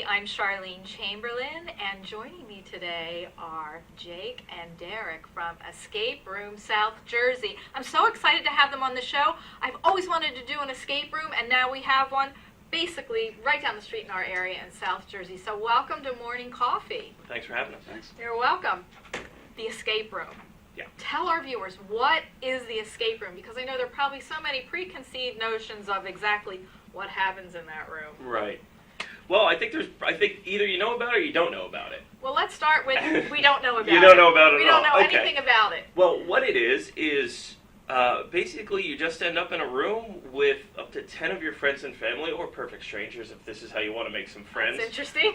I'm Charlene Chamberlain, and joining me today are Jake and Derek from Escape Room South Jersey. I'm so excited to have them on the show. I've always wanted to do an escape room, and now we have one basically right down the street in our area in South Jersey. So welcome to Morning Coffee. Thanks for having us. Thanks. You're welcome. The escape room. Yeah. Tell our viewers, what is the escape room? Because I know there are probably so many preconceived notions of exactly what happens in that room. Right. Well, I think either you know about it or you don't know about it. Well, let's start with we don't know about it. You don't know about it We at all. don't know Okay. anything about it. Well, what it is basically you just end up in a room with up to 10 of your friends and family, or perfect strangers if this is how you want to make some friends. That's interesting.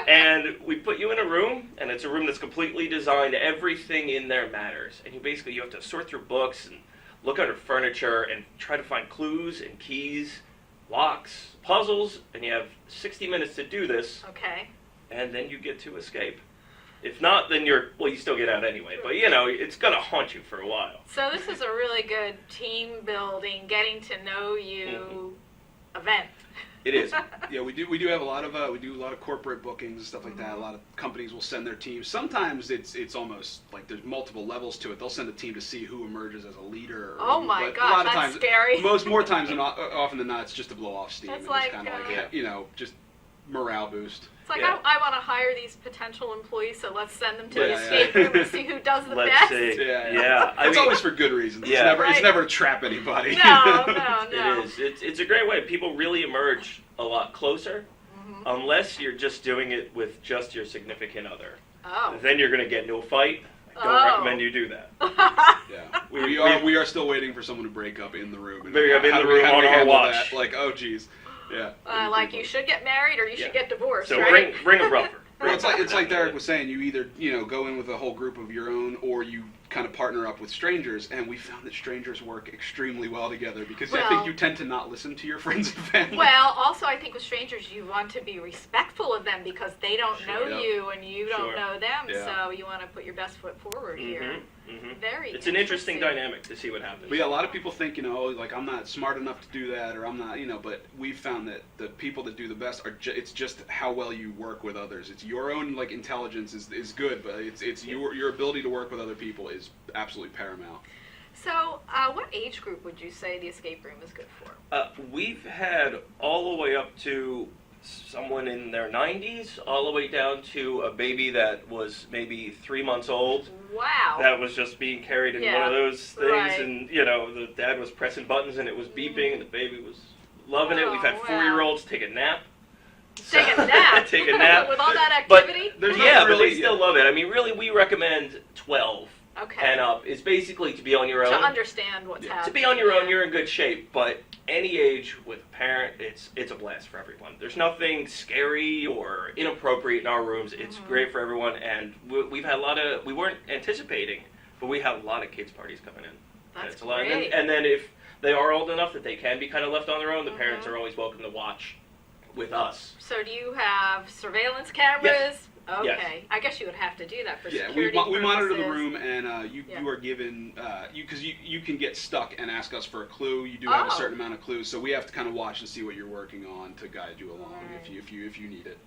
And we put you in a room, and it's a room that's completely designed. Everything in there matters. And you have to sort through books and look under furniture and try to find clues and keys, locks, puzzles, and you have 60 minutes to do this, Okay. and then you get to escape. If not, then you still get out anyway, but it's going to haunt you for a while. So this is a really good team building, getting to know you event. It is. Yeah, we do have a lot of corporate bookings and stuff like that. A lot of companies will send their teams. Sometimes it's almost like there's multiple levels to it. They'll send a team to see who emerges as a leader. Oh my but gosh, a lot of that's times, scary. More times than often than not, it's just to blow off steam. That's and like, just kind of like just morale boost. It's like, Yeah. I want to hire these potential employees, so let's send them to the Yeah. escape room and see who does the Let's best. see. Yeah. It's always for good reasons. Yeah. It's never to trap anybody. No. It is. It's a great way. People really emerge a lot closer, unless you're just doing it with just your significant other. Oh. Then you're going to get into a fight. I don't Oh. recommend you do that. Yeah. We are still waiting for someone to break up in the room. And Break up in how the do we- room how do on we our handle watch. that? Like, oh geez. Yeah. Like you should get married or you should get divorced, So right? bring a rougher. Well, it's like Derek was saying. You either go in with a whole group of your own, or you kind of partner up with strangers. And we found that strangers work extremely well together because I Well- think you tend to not listen to your friends and family. Well, also I think with strangers you want to be respectful of them because they don't know Yep. you and you don't Sure. know them, Yeah. so you want to put your best foot forward here. Very It's an interesting dynamic to see what happens. But yeah, a lot of people think, like I'm not smart enough to do that, or I'm not, but we've found that the people that do the best are it's just how well you work with others. It's your own intelligence is good, but it's your ability to work with other people is absolutely paramount. So, what age group would you say the escape room is good for? We've had all the way up to someone in their 90s, all the way down to a baby that was maybe 3 months old. Wow. That was just being carried in one of those things, right. and the dad was pressing buttons and it was beeping, and the baby was loving it. We've had Oh, wow. 4-year-olds take a nap. Take a nap? Take a nap. With all that But activity? there's yeah, not but really- they still love it. I mean, really, we recommend 12 Okay. and up. It's basically to be on your own. To understand what's happening. To be on your own, yeah. you're in good shape, but any age with a parent, it's a blast for everyone. There's nothing scary or inappropriate in our rooms. It's great for everyone, and we've had we weren't anticipating, but we had a lot of kids parties coming in. That's It's a lot. great. And then if they are old enough that they can be kind of left on their own, the parents are always welcome to watch with us. So do you have surveillance cameras? Yes. Okay. Yes. I guess you would have to do that for Yeah, security we monitor the purposes. room, and you are given because you can get stuck and ask us for a clue. You do have a Oh. certain amount of clues, so we have to kind of watch and see what you're working on to guide you along Right. if you need it.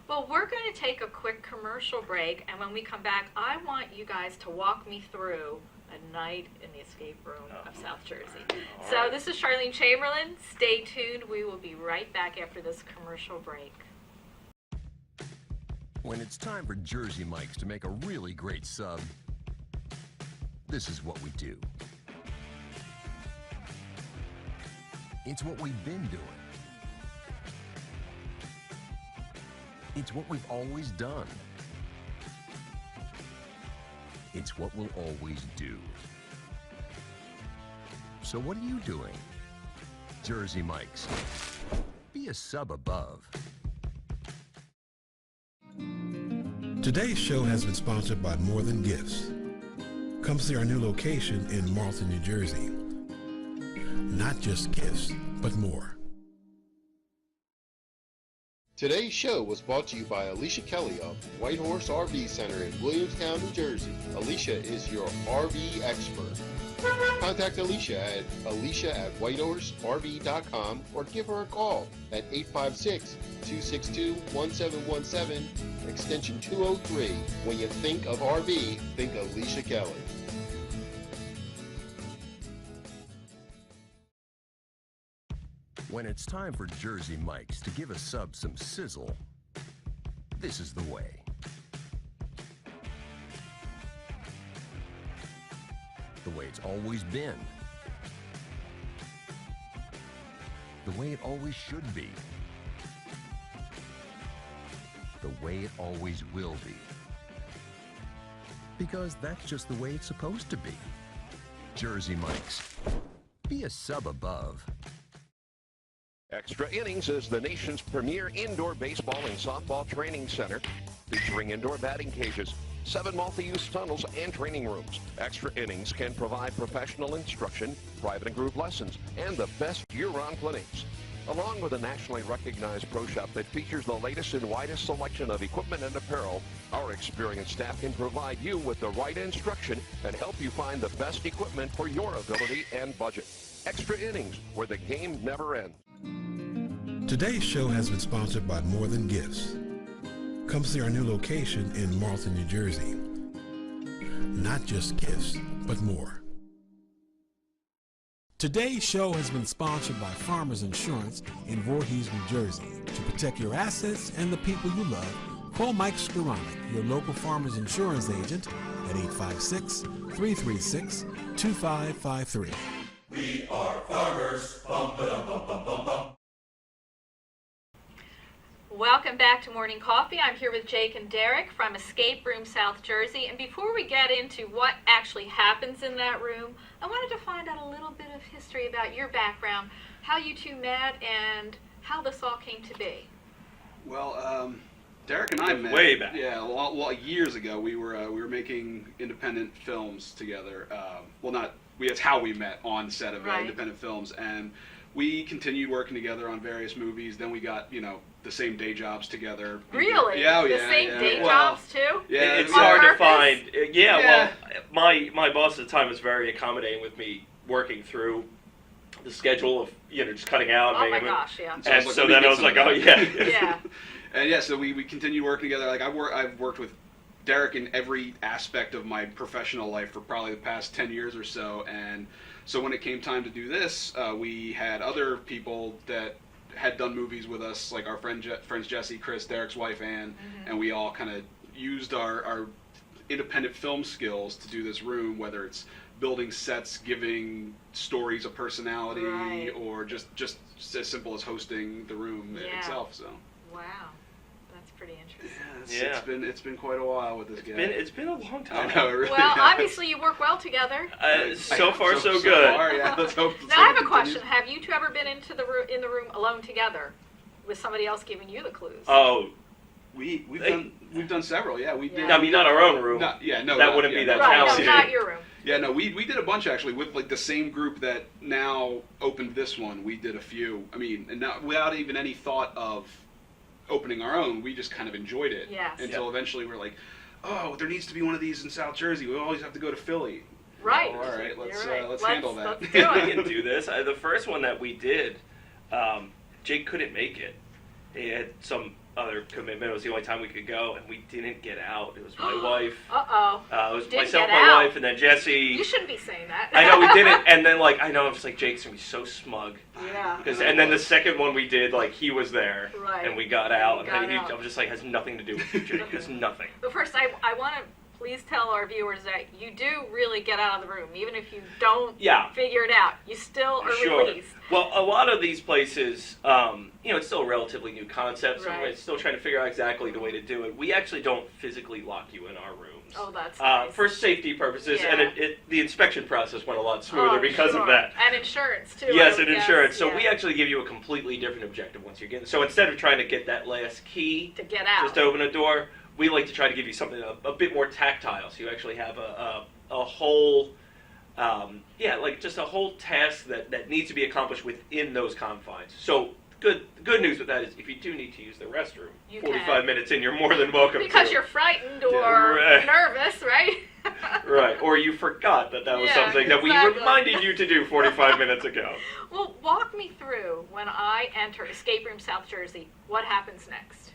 Well, we're going to take a quick commercial break, and when we come back, I want you guys to walk me through a night in the escape room of South Jersey. All So right. this is Charlene Chamberlain. Stay tuned. We will be right back after this commercial break. When it's time for Jersey Mike's to make a really great sub, this is what we do. It's what we've been doing. It's what we've always done. It's what we'll always do. So what are you doing? Jersey Mike's. Be a sub above. Today's show has been sponsored by More Than Gifts. Come see our new location in Marlton, New Jersey. Not just gifts, but more. Today's show was brought to you by Alicia Kelly of White Horse RV Center in Williamstown, New Jersey. Alicia is your RV expert. Contact Alicia at alicia@whitehorserv.com or give her a call at 856-262-1717, extension 203. When you think of RV, think Alicia Kelly. When it's time for Jersey Mike's to give a sub some sizzle, this is the way. The way it's always been. The way it always should be. The way it always will be. Because that's just the way it's supposed to be. Jersey Mike's. Be a sub above. Extra Innings is the nation's premier indoor baseball and softball training center, featuring indoor batting cages, 7 multi-use tunnels, and training rooms. Extra Innings can provide professional instruction, private and group lessons, and the best year-round clinics. Along with a nationally recognized pro shop that features the latest and widest selection of equipment and apparel, our experienced staff can provide you with the right instruction and help you find the best equipment for your ability and budget. Extra Innings, where the game never ends. Today's show has been sponsored by More Than Gifts. Come see our new location in Marlton, New Jersey. Not just gifts, but more. Today's show has been sponsored by Farmers Insurance in Voorhees, New Jersey. To protect your assets and the people you love, call Mike Skoranek, your local Farmers Insurance agent, at 856-336-2553. We are farmers. Bum, ba-dum, bum, bum, bum, bum. Welcome back to Morning Coffee. I'm here with Jake and Derek from Escape Room South Jersey. And before we get into what actually happens in that room, I wanted to find out a little bit of history about your background, how you two met, and how this all came to be. Well, Derek and I met way back. Yeah, well, years ago. We were making independent films together. That's how we met, on set of independent films, and we continued working together on various movies. Then we got, the same day jobs together. Really? Yeah, the same day well, jobs too? Yeah, it's On hard to purpose? find. Well, my boss at the time was very accommodating with me working through the schedule of just cutting out. Oh my gosh, yeah. And so then I was like, oh yeah. Yeah. And yeah, so we continued working together. Like I've worked with Derek in every aspect of my professional life for probably the past 10 years or so. And so when it came time to do this, we had other people that had done movies with us, like our friends Jesse, Chris, Derek's wife Ann, and we all kind of used our independent film skills to do this room, whether it's building sets, giving stories a personality, or just as simple as hosting the room itself. So. Wow. That's pretty interesting. It's been quite a while with this guy. It's been a long time. I know, it really Well, has. obviously you work well together. So far, so good. Far, yeah. Let's hope Now I have a it question. continues. Have you two ever been in the room alone together, with somebody else giving you the clues? Oh, We've done several. Yeah, we did. Yeah. I mean, not our own room. That wouldn't be that Right, no, challenging. not your room. Yeah, no, we did a bunch actually with like the same group that now opened this one. We did a few. I mean, and not without even any thought of opening our own. We just kind of enjoyed it. Yes. Until eventually we're like, oh, there needs to be one of these in South Jersey. We always have to go to Philly. Right. Oh, all right, let's You're right. let's handle that. Let's do I it. can do this. The first one that we did, Jake couldn't make it. He had some other commitment. It was the only time we could go, and we didn't get out. It was my wife. Uh-oh. It was Didn't myself, get my out. wife, and then Jesse. You shouldn't be saying that. I know we didn't, and then I'm just like, Jake's gonna be so smug. Yeah. And then the second one we did, he was there, Right. and we got out, You got and out. I'm just like, has nothing to do with you, Jake. Has nothing. But first, I want to please tell our viewers that you do really get out of the room, even if you don't figure it out. You still are released. Well, a lot of these places, it's still a relatively new concept, so we're still trying to figure out exactly the way to do it. We actually don't physically lock you in our rooms. Oh, that's nice. For safety purposes, and the inspection process went a lot smoother Oh, because sure. of that. And insurance, too. Yes, I and would insurance. guess. So Yeah. we actually give you a completely different objective once you get in. So instead of trying to get that last key to get out, just to open a door, we like to try to give you something a bit more tactile. So you actually have a whole, just a whole task that needs to be accomplished within those confines. So good news with that is if you do need to use the restroom, You 45 can. minutes in, you're more than welcome Because to. you're frightened Yeah, or right. nervous, right? Right, or you forgot that was Yeah, something that we exactly. reminded you to do 45 minutes ago. Well, walk me through when I enter Escape Room South Jersey. What happens next?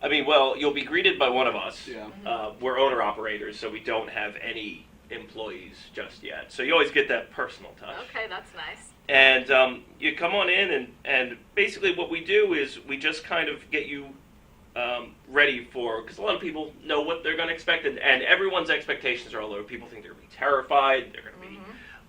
I mean, well, you'll be greeted by one of us. Yeah. We're owner-operators, so we don't have any employees just yet. So you always get that personal touch. Okay, that's nice. And you come on in, and basically what we do is we just kind of get you ready for, because a lot of people know what they're going to expect, and everyone's expectations are all over. People think they're going to be terrified,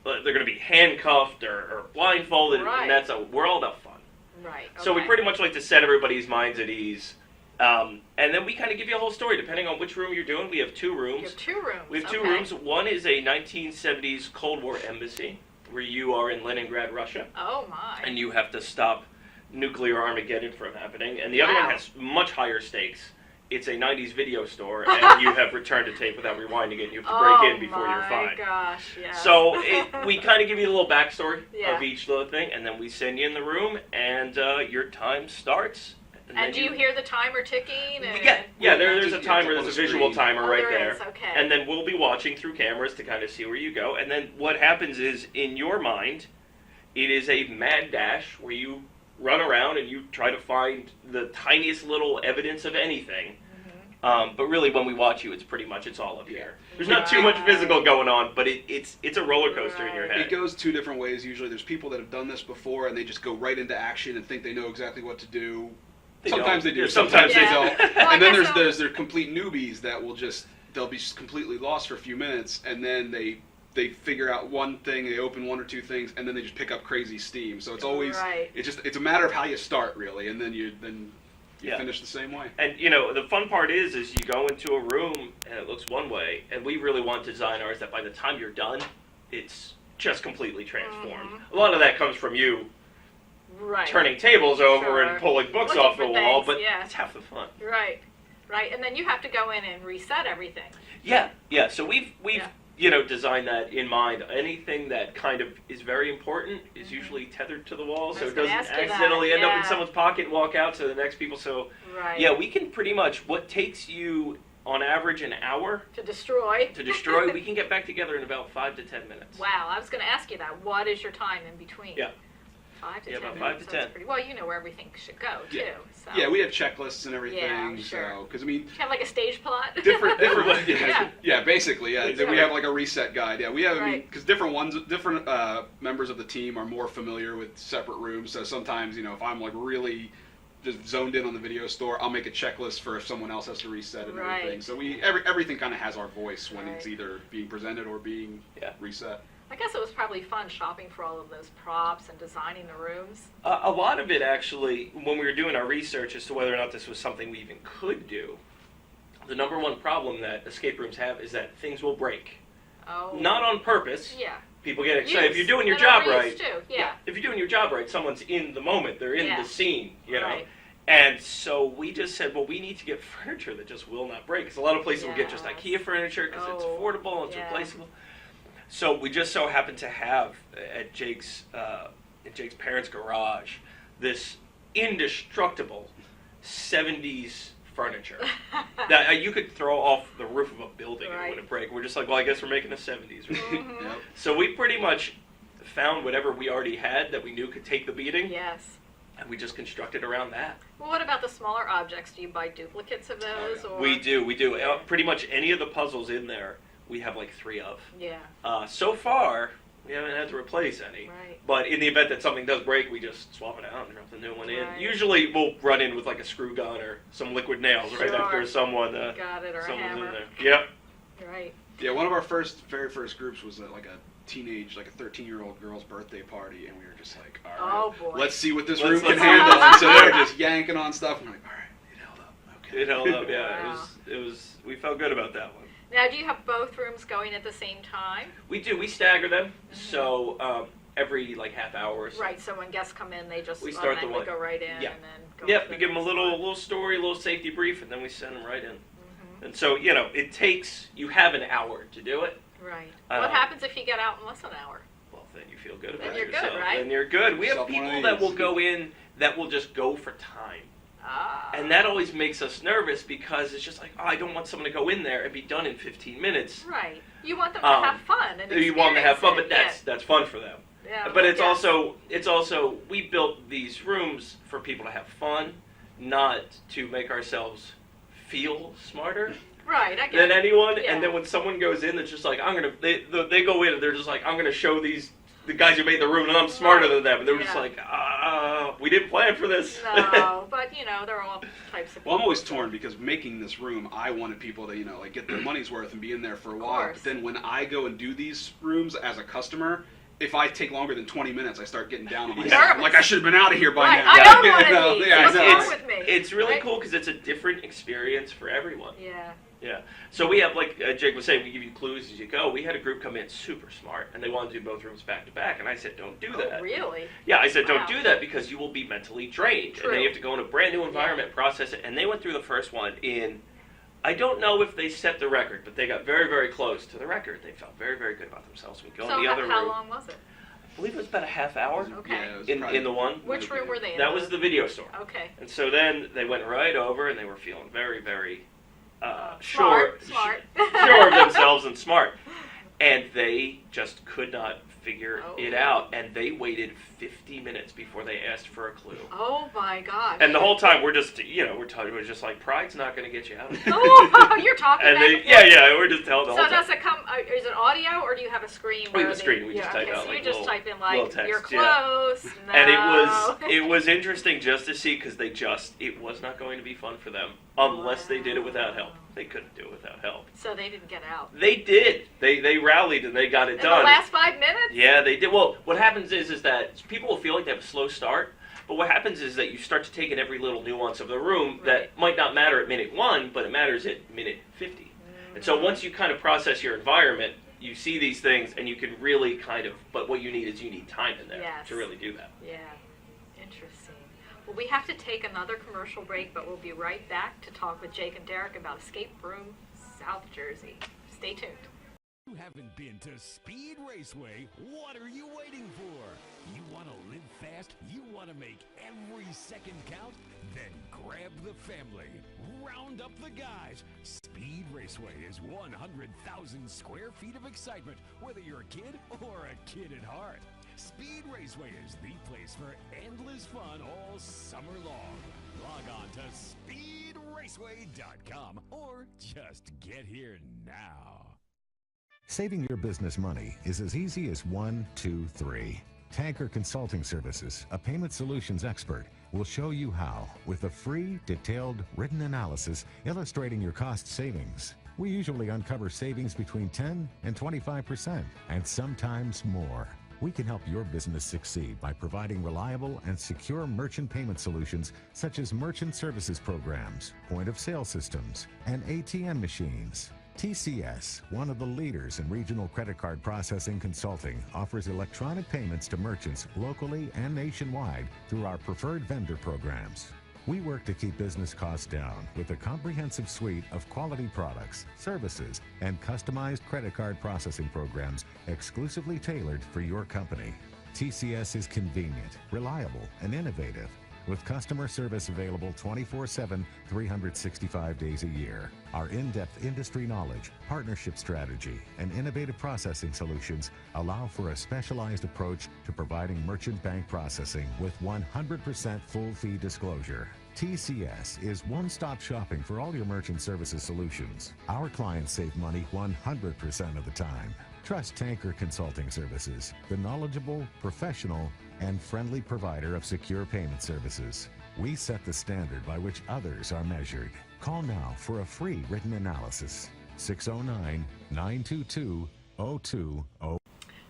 they're going to be handcuffed or blindfolded, Right. and we're all about fun. Right. So we okay. pretty much like to set everybody's minds at ease. And then we kind of give you a whole story, depending on which room you're doing. We have two rooms. You have 2 rooms. We have two okay. rooms. One is a 1970s Cold War embassy, where you are in Leningrad, Russia, Oh my. and you have to stop nuclear Armageddon from happening. And the other one Wow. has much higher stakes. It's a 90s video store, and you have returned a tape without rewinding it, and you have to break in before you're Oh fine. my gosh, yeah. So we kind of give you a little backstory Yeah. of each little thing, and then we send you in the room, and your time starts. And then do you hear the timer ticking? And Yeah, there's a Just timer, on there's the a visual screen. timer Oh, right there there. is, okay. And then we'll be watching through cameras to kind of see where you go. And then what happens is, in your mind, it is a mad dash where you run around and you try to find the tiniest little evidence of anything. But really, when we watch you, it's all up here. There's not too much Right. physical going on, but it's a roller coaster in your Right. head. It goes 2 different ways usually. There's people that have done this before and they just go right into action and think they know exactly what to do. They Sometimes don't. they do, Yeah, sometimes sometimes they Yeah. don't. Well, I And then guess there's complete newbies that will they'll be just completely lost for a few minutes, and then they figure out one thing, they open 1 or 2 things, and then they just pick up crazy steam. So it's always Right. it's a matter of how you start really, and then you Yeah. finish the same way. And the fun part is you go into a room and it looks one way, and we really want to design ours that by the time you're done, it's just completely transformed. A lot of that comes from you Right. turning tables over Sure. and pulling books Looking off the for wall, things, but yeah. it's half the fun. Right. Right. And then you have to go in and reset everything. Yeah. So we've Yeah. designed that in mind. Anything that kind of is very important is usually tethered to the wall, I so was it gonna doesn't ask you that, accidentally end up in yeah. someone's pocket and walk out to the next people. So Right. yeah, we can pretty much, what takes you on average an hour To destroy. to destroy, we can get back together in about 5 to 10 minutes. Wow. I was going to ask you that. What is your time in between? Yeah. 5 to Yeah, 10 about minutes. 5 to So it's 10. pretty, well, you know where everything should go, too. Yeah. So. Yeah, we have checklists and everything. Yeah, sure. So because I mean. Do you have like a stage plot? different Yeah. yeah, basically, yeah. Exactly. We have like a reset guide. Yeah, we have Right. because different members of the team are more familiar with separate rooms. So sometimes, if I'm like really just zoned in on the video store, I'll make a checklist for if someone else has to reset and Right. everything. So everything kind of has our voice when it's Right. either being presented or being reset. I guess it was probably fun shopping for all of those props and designing the rooms. A lot of it actually, when we were doing our research as to whether or not this was something we even could do, the number one problem that escape rooms have is that things will break. Oh. Not on purpose. Yeah. People get excited. If Use. you're doing your And job overuse, right. too. Yeah. If you're doing your job right, someone's in the moment. They're in Yeah. the scene, Right. And so we just said, well, we need to get furniture that just will not break. Because a lot of places will get just Yes. IKEA furniture because it's Oh, affordable, it's yeah. replaceable. So we just so happened to have at Jake's parents' garage this indestructible 70s furniture that you could throw off the roof of a building and it Right. wouldn't break. We're just like, well, I guess we're making a 70s room. Mhm. Yep. So we pretty much found whatever we already had that we knew could take the beating, Yes. and we just constructed around that. Well, what about the smaller objects? Do you buy duplicates of those? yeah. Or? We do. Pretty much any of the puzzles in there, we have like 3 of. Yeah. So far, we haven't had to replace any. Right. But in the event that something does break, we just swap it out and drop the new one in. Right. Usually we'll run in with like a screw gun or some liquid nails right Sure. after someone Got it, or a someone's hammer. in there. Yep. Right. Yeah, one of our very first groups was like a teenage, like a 13-year-old girl's birthday party, and we were just like, all right, Oh, boy. let's see what this Let's- room can let's- handle. And so they're just yanking on stuff, and we're like, all right, it held up. Okay. It held up, yeah. Wow. It was. We felt good about that one. Now, do you have both rooms going at the same time? We do. We stagger them. So every like half hour or so. Right, so when guests come in, they just We start the automatically one- go right in Yeah. and then go Yep, to we the give them a next little one. story, a little safety brief, and then we send them right in. Mhm. And so, it takes, you have an hour to do it. Right. Um, What happens if you get out in less than an hour? Well, then you feel good Then about you're good, yourself. right? Then you're good. We have Yourself one of people that will these. go in that will just go for time. Ah. And that always makes us nervous because it's just like, oh, I don't want someone to go in there and be done in 15 minutes. Right. You want them to have fun and You want them to have fun, but experience it. that's fun for them. Yeah, But it's yes. also we built these rooms for people to have fun, not to make ourselves feel smarter Right, I get than it. anyone. Yeah. And then when someone goes in, it's just like they go in and they're just like, I'm gonna show the guys who made the room and I'm smarter than them. And they're just Yeah. like, we didn't plan for this. No, but there are all types of people. Well, I'm always torn because making this room, I wanted people to, like get their money's worth and be in there for a while. course. But then when I go and do these rooms as a customer, if I take longer than 20 minutes, I start getting down on myself. Nervous. I'm like, I should have been out of here by Right, now. I don't want to be. Yeah, I What's know. wrong with me? It's really Right? cool because it's a different experience for everyone. Yeah. Yeah. So we have, like Jake was saying, we give you clues as you go. We had a group come in super smart, and they wanted to do both rooms back to back. And I said, don't do that. Oh, really? Yeah, I said, Wow. don't do that because you will be mentally drained. True. And then you have to go in a brand new environment, process it. And they went through the first one in, I don't know if they set the record, but they got very, very close to the record. They felt very, very good about themselves. We go So in the other how room. long was it? I believe it was about a half hour Okay. Yeah, it was in probably- the one. Which room were they in? That was the video store. Okay. And so then they went right over, and they were feeling very, very Smart. sure of themselves and smart. And they just could not figure Oh. it out. And they waited 50 minutes before they asked for a clue. Oh my gosh. And the whole time we're just, we're just like, pride's not going to get you out of it. Oh, you're talking And back they, and forth. we're just telling the So whole time. does it come? Is it audio or do you have a screen? We have where a screen. We yeah, just type okay, out, so like, you just little- type in little like text, you're yeah. close. No. And it was interesting just to see because it was not going to be fun for them unless they did it without help. They couldn't do it without help. So they didn't get out. They did. They rallied and they got it In done. the last 5 minutes? Yeah, they did. Well, what happens is that people will feel like they have a slow start, but what happens is that you start to take in every little nuance of the room that might not matter at minute 1, but it matters at minute 50. And so once you kind of process your environment, you see these things and you can really but what you need is time in there Yes. to really do that. Yeah. Interesting. Well, we have to take another commercial break, but we'll be right back to talk with Jake and Derek about Escape Room South Jersey. Stay tuned. You haven't been to Speed Raceway. What are you waiting for? You want to live fast? You want to make every second count? Then grab the family. Round up the guys. Speed Raceway is 100,000 square feet of excitement, whether you're a kid or a kid at heart. Speed Raceway is the place for endless fun all summer long. Log on to speedraceway.com or just get here now. Saving your business money is as easy as 1, 2, 3. Tanker Consulting Services, a payment solutions expert, will show you how with a free, detailed, written analysis illustrating your cost savings. We usually uncover savings between 10 and 25%, and sometimes more. We can help your business succeed by providing reliable and secure merchant payment solutions such as merchant services programs, point-of-sale systems, and ATM machines. TCS, one of the leaders in regional credit card processing consulting, offers electronic payments to merchants locally and nationwide through our preferred vendor programs. We work to keep business costs down with a comprehensive suite of quality products, services, and customized credit card processing programs exclusively tailored for your company. TCS is convenient, reliable, and innovative, with customer service available 24/7, 365 days a year. Our in-depth industry knowledge, partnership strategy, and innovative processing solutions allow for a specialized approach to providing merchant bank processing with 100% full fee disclosure. TCS is one-stop shopping for all your merchant services solutions. Our clients save money 100% of the time. Trust Tanker Consulting Services, the knowledgeable, professional, and friendly provider of secure payment services. We set the standard by which others are measured. Call now for a free written analysis. 609-922-0200.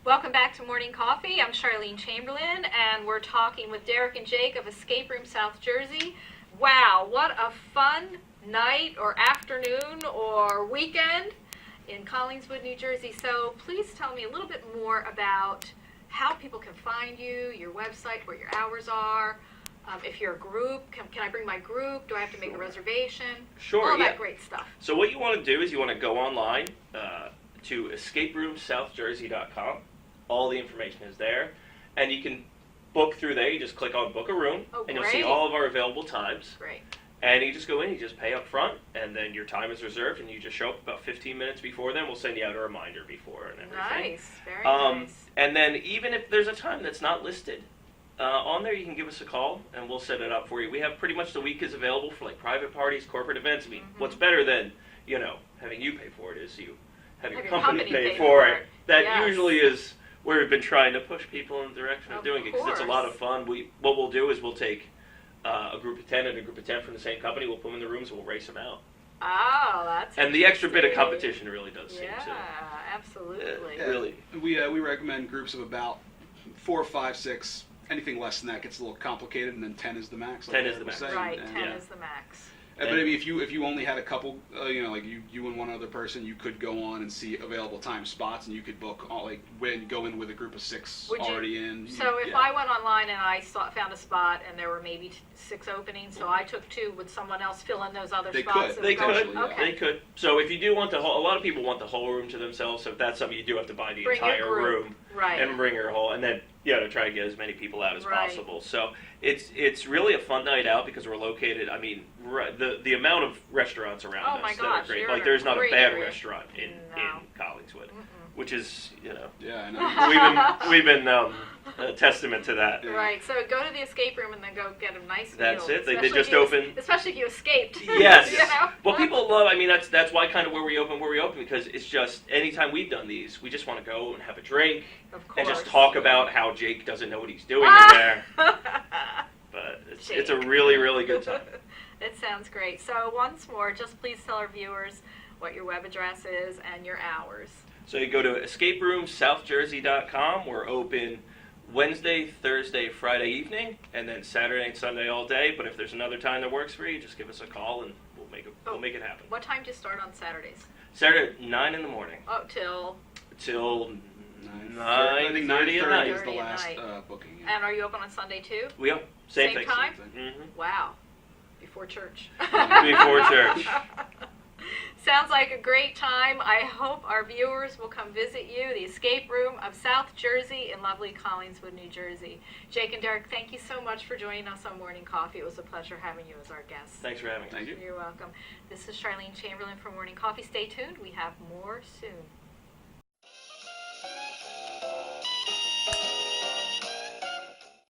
Welcome back to Morning Coffee. I'm Charlene Chamberlain, and we're talking with Derek and Jake of Escape Room South Jersey. Wow, what a fun night or afternoon or weekend in Collingswood, New Jersey. So please tell me a little bit more about how people can find you, your website, what your hours are. If you're a group, can I bring my group? Do I have to make a reservation? Sure, All yeah. that great stuff. So what you want to do is you want to go online to escaperoomsouthjersey.com. All the information is there. And you can book through there. You just click on book a room, Oh, and you'll see great. all of our available times. Great. And you just go in, you just pay up front, and then your time is reserved, and you just show up about 15 minutes before then. We'll send you out a reminder before and everything. Nice. Very nice. And then even if there's a time that's not listed on there, you can give us a call, and we'll set it up for you. We have pretty much the week is available for like private parties, corporate events. I mean, what's better than, having you pay for it is you have your company pay for it. That Yes. usually is where we've been trying to push people in the direction of doing it, because it's a lot of fun. What we'll do is we'll take a group of 10 and a group of 10 from the same company. We'll put them in the rooms and we'll race them out. Oh, that's And the extra bit of interesting. competition really does seem to. Yeah, absolutely. Really. We recommend groups of about 4, 5, 6. Anything less than that gets a little complicated, and then 10 is the max. 10 is Derek the was max. saying. Right, And, 10 is the max. but I mean, if you only had a couple, like you and one other person, you could go on and see available time spots, and you could book go in with a group of 6 Would you- already in. So if I went online and I found a spot and there were maybe 6 openings, so I took 2, would someone else fill in those other They spots? could. They Go- could. Okay. They could. So if you do want a lot of people want the whole room to themselves. So if that's something, you do have to buy the Bring your entire group. room Right. and bring your whole, and then to try to get as many people out as Right. possible. So it's really a fun night out because we're located. I mean, the amount of restaurants around Oh us my that gosh, are great. you're Like in a there's not a great bad area. restaurant in Collingswood, which is Yeah, I know. we've been a testament to that. Right, so go to the escape room and then go get a nice meal. That's it. They especially just if you- opened. Especially if you escaped. Yes. You know? Well, people love. I mean, that's why kind of where we open because it's just anytime we've done these, we just want to go and have a drink Of and just course. talk about how Jake doesn't know what he's doing in there. But it's a really really good time. It sounds great. So once more, just please tell our viewers what your web address is and your hours. So you go to escaperoomsouthjersey.com. We're open Wednesday, Thursday, Friday evening, and then Saturday and Sunday all day. But if there's another time that works for you, just give us a call and we'll make it happen. What time do you start on Saturdays? Saturday at 9 in the morning Oh, till. till I think 9:30 at 9:30 night. is the 9:30 at last night. booking. And are you open on Sunday too? We are same thing. time? Mhm. Wow. Before church. Before church. Sounds like a great time. I hope our viewers will come visit you, the Escape Room of South Jersey in lovely Collingswood, New Jersey. Jake and Derek, thank you so much for joining us on Morning Coffee. It was a pleasure having you as our guest. Thanks for having me. Thank you. You're welcome. This is Charlene Chamberlain for Morning Coffee. Stay tuned. We have more soon.